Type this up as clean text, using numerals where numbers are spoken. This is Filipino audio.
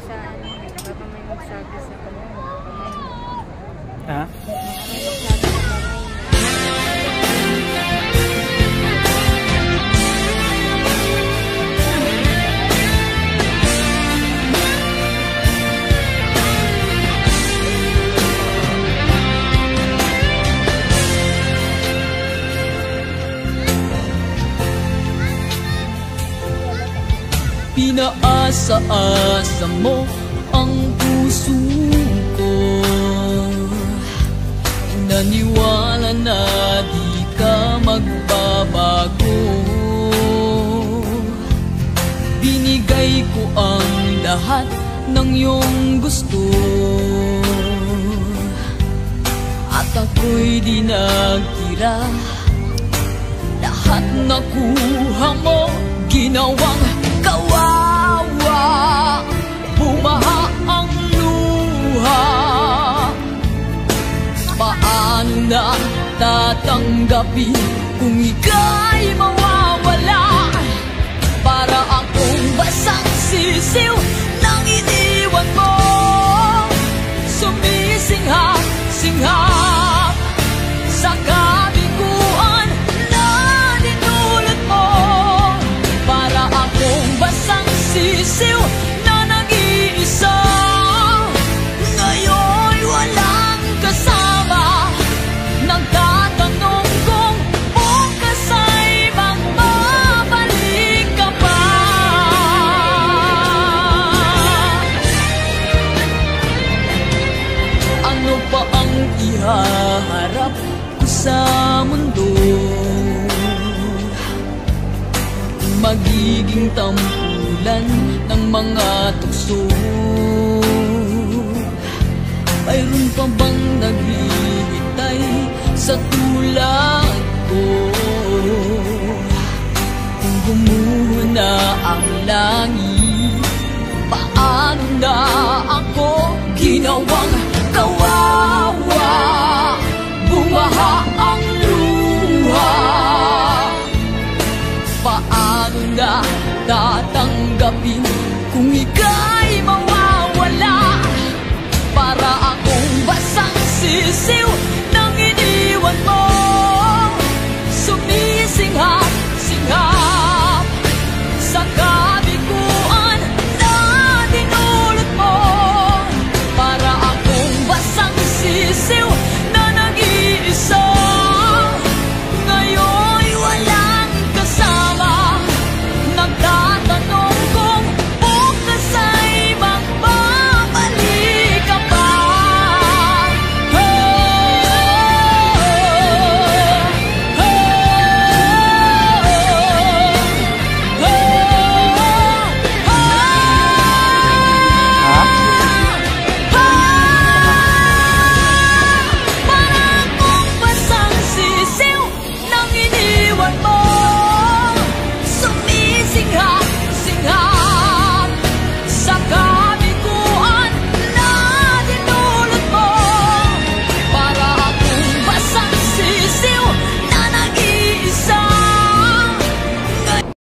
sa ano, baka may magsabi sa kanya. Ha? Pinaasa-asa mo ang puso ko, naniwala na di ka magbabago. Binigay ko ang lahat ng iyong gusto, at ako'y di nagtira. Lahat nakuha mo, ginawang kawawa. Bumaha ang luha. Paano na tatanggapin kung ika'y mawawala? Para akong basang sisiw nang iniwan mo, sumisinghap-singhap sa kabiguan na dinulot mo. Para akong basang sisiw na nag-iisa, ngayon'y walang kasama. Nagtatanong kung bukas ay magbabalik ka pa. Ano pa ang ihaharap ko sa mundo? Magiging tampulan ng mga tukso. Mayroon pa bang naghihintay sa tulad ko? Kung gumuho na ang langit,